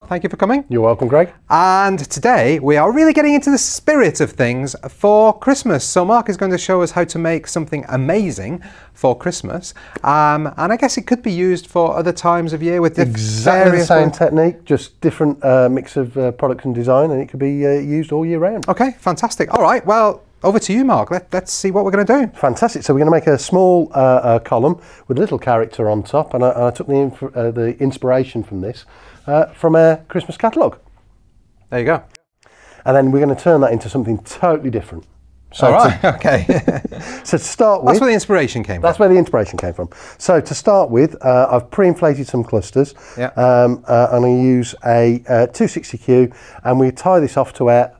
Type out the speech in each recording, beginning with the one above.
Thank you for coming. You're welcome, Greg. And today we are really getting into the spirit of things for Christmas. So Mark is going to show us how to make something amazing for Christmas. And I guess it could be used for other times of year with exactly the same technique, just different mix of products and design, and it could be used all year round. Okay, fantastic. All right, well, over to you, Mark. Let's see what we're going to do. Fantastic. So we're going to make a small column with a little character on top, and I took the inspiration from this from a Christmas catalogue. There you go. And then we're going to turn that into something totally different. So all right, okay. So to start with... That's where the inspiration came from. That's where the inspiration came from. So to start with, I've pre-inflated some clusters. Yeah. And I use a 260Q, and we tie this off to our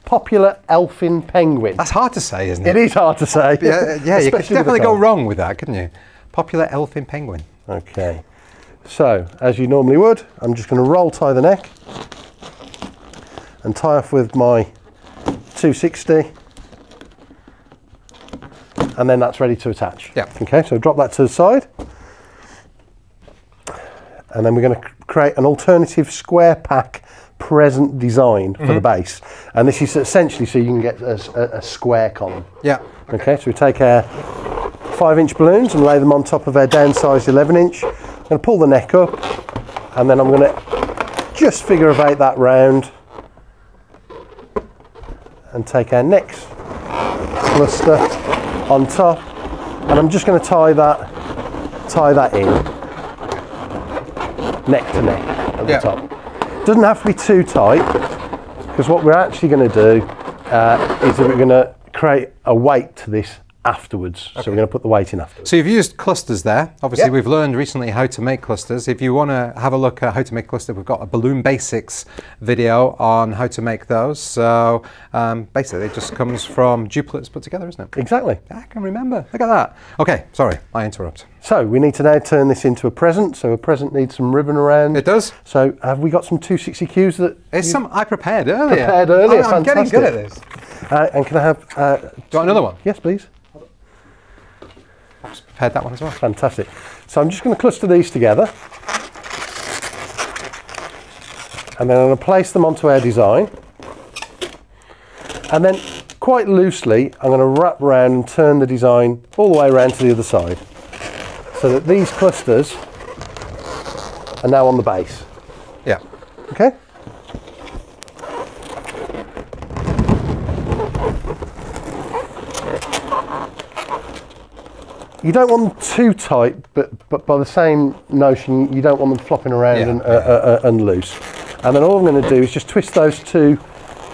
popular elfin penguin. That's hard to say, isn't it? It is hard to say. Yeah, you could definitely go wrong with that, couldn't you? Popular elfin penguin. Okay. So, as you normally would, I'm just going to roll tie the neck and tie off with my 260, and then that's ready to attach. Yeah. Okay, so drop that to the side, and then we're going to create an alternative square pack present design for the base, and this is essentially so you can get a square column. Yeah. Okay, so we take our 5-inch balloons and lay them on top of our downsized 11-inch. I'm going to pull the neck up, and then I'm going to just figure of 8 that round and take our next cluster on top, and I'm just going to tie that in neck to neck at the top. Doesn't have to be too tight, because what we're actually going to do is that we're going to create a weight to this afterwards. Okay. So we're going to put the weight in afterwards. So you've used clusters there. Obviously, we've learned recently how to make clusters. If you want to have a look at how to make clusters, we've got a balloon basics video on how to make those. So basically, it just comes from duplicates put together, isn't it? Exactly. I can remember. Look at that. Okay, sorry, I interrupt. So we need to now turn this into a present. So a present needs some ribbon around. It does. So have we got some 260Qs that it's some I prepared earlier. Prepared earlier. I'm getting good at this. And can I have? Do you want another one? Yes, please. I've just prepared that one as well. Fantastic. So I'm just going to cluster these together, and then I'm going to place them onto our design, and then quite loosely I'm going to wrap around and turn the design all the way around to the other side, so that these clusters are now on the base. Yeah. Okay. You don't want them too tight, but by the same notion, you don't want them flopping around and loose. And then all I'm going to do is just twist those two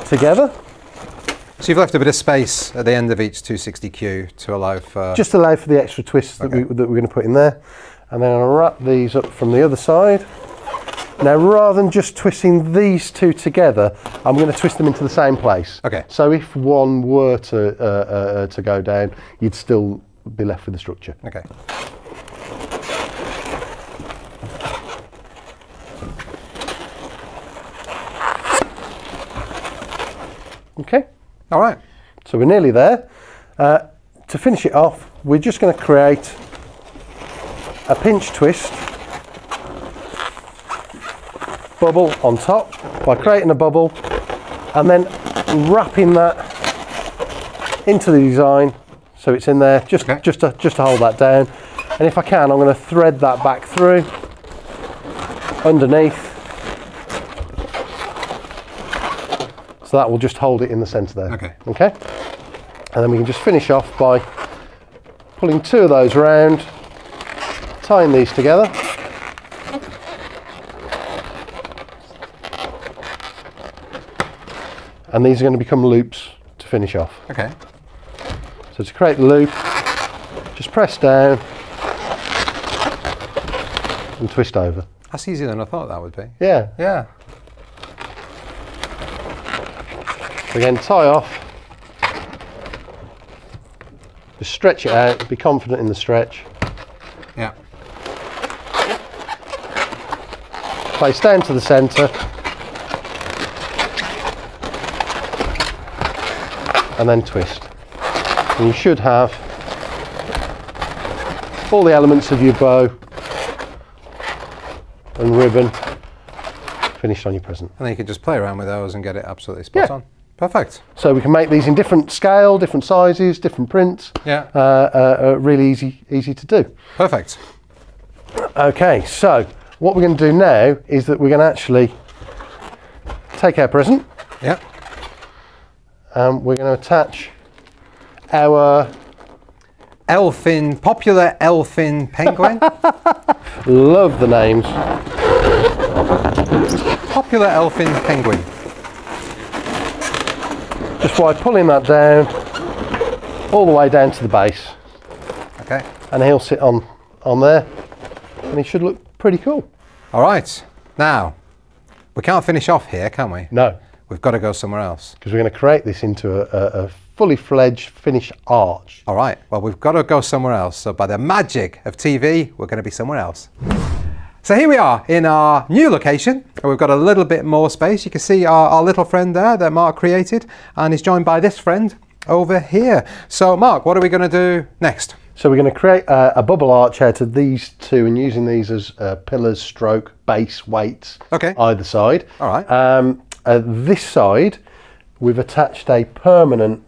together. So you've left a bit of space at the end of each 260Q to allow for... Just allow for the extra twists that we're going to put in there. And then I'll wrap these up from the other side. Now, rather than just twisting these two together, I'm going to twist them into the same place. Okay. So if one were to go down, you'd still be left with the structure. Okay. Okay. All right. So we're nearly there. To finish it off, we're just going to create a pinch twist bubble on top by creating a bubble and then wrapping that into the design. So it's in there, just to hold that down. And if I can, I'm going to thread that back through, underneath. So that will just hold it in the centre there. Okay. Okay. And then we can just finish off by pulling 2 of those around, tying these together. And these are going to become loops to finish off. Okay. So to create the loop, just press down and twist over. That's easier than I thought that would be. Yeah. Yeah. So again, tie off. Just stretch it out, be confident in the stretch. Yeah. Place down to the centre. And then twist. And you should have all the elements of your bow and ribbon finished on your present. And then you can just play around with those and get it absolutely spot on. Perfect. So we can make these in different scale, different sizes, different prints. Yeah. Really easy to do. Perfect. Okay, so what we're going to do now is that we're going to actually take our present. Yeah. And we're going to attach our popular elfin penguin. Love the names. Popular elfin penguin. Just by pulling that down all the way down to the base. Okay. And he'll sit on there, and he should look pretty cool. All right. Now, we can't finish off here, can we? No. We've got to go somewhere else. Because we're going to create this into a fully fledged finished arch. All right. Well, we've got to go somewhere else. So by the magic of TV, we're going to be somewhere else. So here we are in our new location, and we've got a little bit more space. You can see our little friend there that Mark created, and he's joined by this friend over here. So Mark, what are we going to do next? So we're going to create a bubble arch out of these two, and using these as pillars stroke base weights either side. All right. This side, we've attached a permanent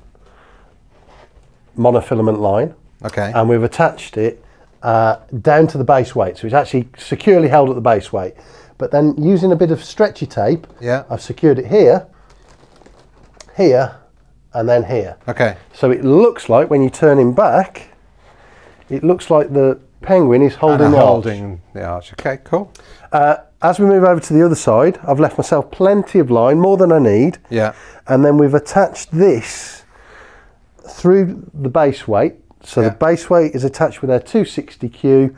monofilament line. Okay. And we've attached it down to the base weight, so it's actually securely held at the base weight. But then using a bit of stretchy tape, I've secured it here, here, and then here. Okay. So it looks like when you turn him back, it looks like the penguin is holding the arch. Okay, cool. As we move over to the other side, I've left myself plenty of line, more than I need. Yeah. And then we've attached this through the base weight. So the base weight is attached with our 260Q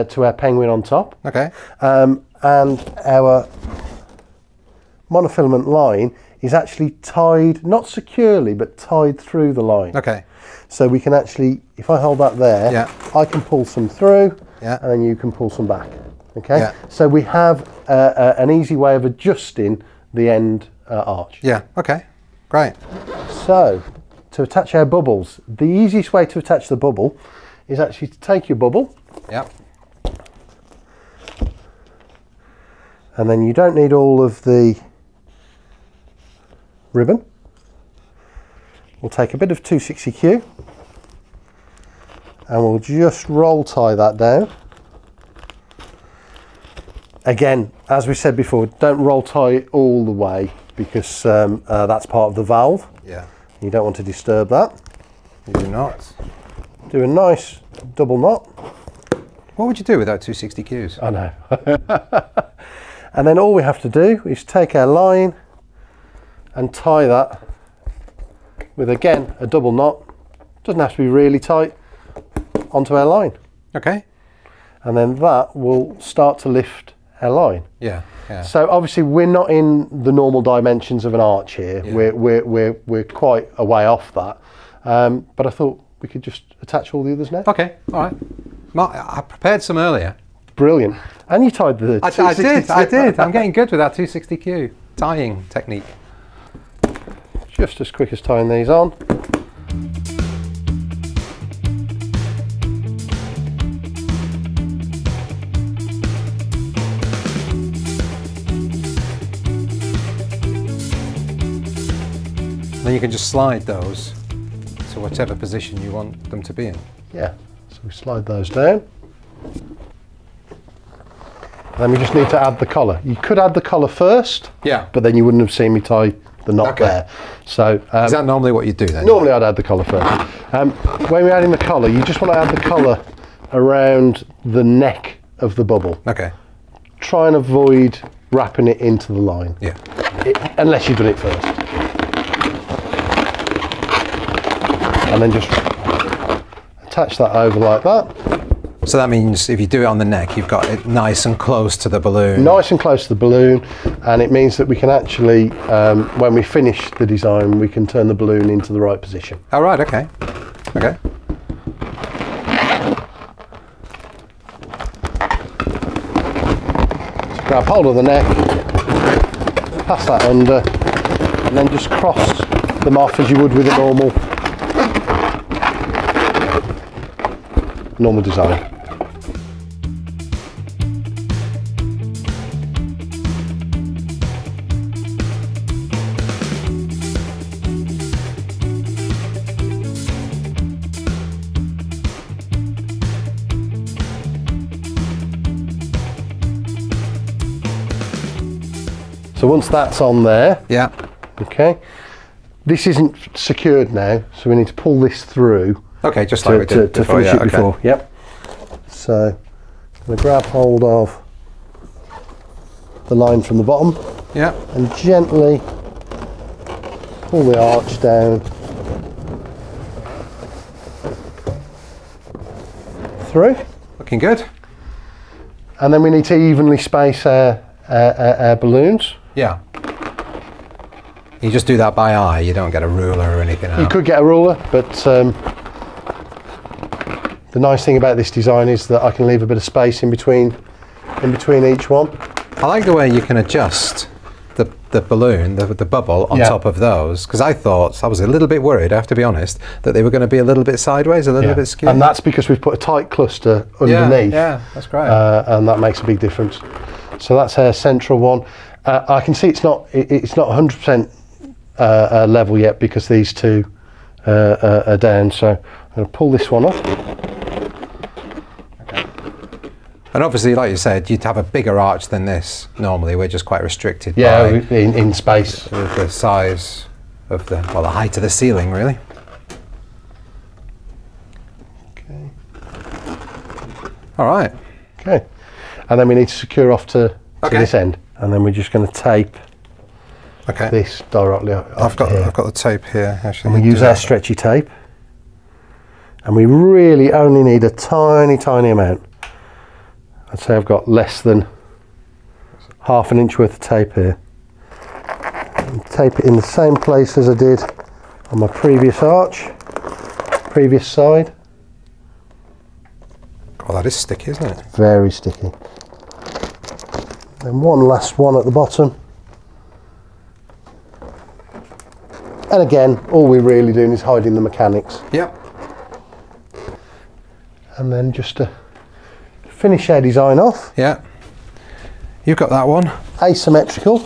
to our penguin on top. Okay. And our monofilament line is actually tied, not securely, but tied through the line. Okay. So we can actually, if I hold that there, I can pull some through, and then you can pull some back. Okay. Yeah. So we have an easy way of adjusting the end arch. Yeah. Okay. Great. So to attach our bubbles, the easiest way to attach the bubble is actually to take your bubble. Yeah. And then you don't need all of the ribbon. We'll take a bit of 260Q and we'll just roll tie that down. Again, as we said before, don't roll tie it all the way because that's part of the valve. Yeah. You don't want to disturb that. You do not. Do a nice double knot. What would you do without 260Qs? I know. And then all we have to do is take our line and tie that with, again, a double knot. Doesn't have to be really tight, onto our line. Okay. And then that will start to lift our line. Yeah. Yeah. So obviously we're not in the normal dimensions of an arch here. Yeah. We're quite a way off that. But I thought we could just attach all the others now. Okay. All right. Mark, I prepared some earlier. Brilliant. And you tied the I did. I'm getting good with that 260Q tying technique. Just as quick as tying these on. Then you can just slide those to whatever position you want them to be in. Yeah. So we slide those down. Then we just need to add the collar. You could add the collar first, but then you wouldn't have seen me tie the knot there. So is that normally what you do then? Normally I'd add the collar first. When we're adding the collar, you just want to add the collar around the neck of the bubble. Okay. Try and avoid wrapping it into the line. Yeah. Unless you've done it first. And then just attach that over like that. So that means if you do it on the neck, you've got it nice and close to the balloon. Nice and close to the balloon, and it means that we can actually, when we finish the design, we can turn the balloon into the right position. Oh, right, okay. Okay. So grab hold of the neck, pass that under, and then just cross them off as you would with a normal design. So once that's on there, Yeah. okay, this isn't secured now, so we need to pull this through. Okay, just like we did to before. finish it before. Yep. So I'm going to grab hold of the line from the bottom. Yeah. And gently pull the arch down through. Looking good. And then we need to evenly space our balloons. Yeah. You just do that by eye. You don't get a ruler or anything out. You could get a ruler, but the nice thing about this design is that I can leave a bit of space in between each one. I like the way you can adjust the balloon, the bubble on top of those, because I was a little bit worried, I have to be honest, that they were going to be a little bit sideways, a little bit skewed. And that's because we've put a tight cluster underneath. Yeah, that's great. And that makes a big difference. So that's our central one. I can see it's not 100% level yet because these two are down. So I'm going to pull this one up. And obviously, like you said, you'd have a bigger arch than this. Normally, we're just quite restricted by in space with the size of the height of the ceiling, really. Okay. All right. Okay. And then we need to secure off to this end, and then we're just going to tape this directly. I've got the tape here. Actually, and we use our stretchy tape, and we really only need a tiny amount. I'd say I've got less than ½ an inch worth of tape here. And tape it in the same place as I did on my previous side. Oh, that is sticky, isn't it? Very sticky. Then one last one at the bottom. And again, all we're really doing is hiding the mechanics. Yep. And then just to finish our design off. Yeah. You've got that one. Asymmetrical.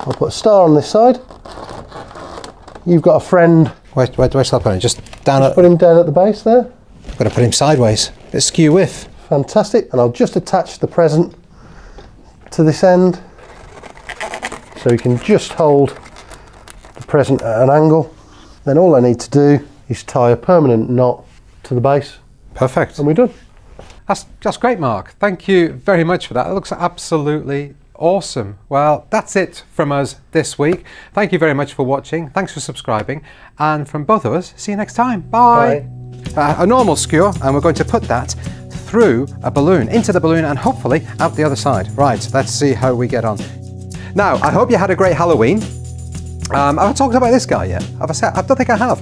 I'll put a star on this side. You've got a friend. Where do I put him? Just down at... Put him down at the base there. I've got to put him sideways. It's skew width. Fantastic. And I'll just attach the present to this end. So we can just hold the present at an angle. Then all I need to do is tie a permanent knot to the base. Perfect. And we're done. That's great, Mark. Thank you very much for that. It looks absolutely awesome. Well, that's it from us this week. Thank you very much for watching. Thanks for subscribing. And from both of us, see you next time. Bye. A normal skewer, and we're going to put that through a balloon, into the balloon, and hopefully out the other side. Right, let's see how we get on. Now, I hope you had a great Halloween. Have I talked about this guy yet? I don't think I have.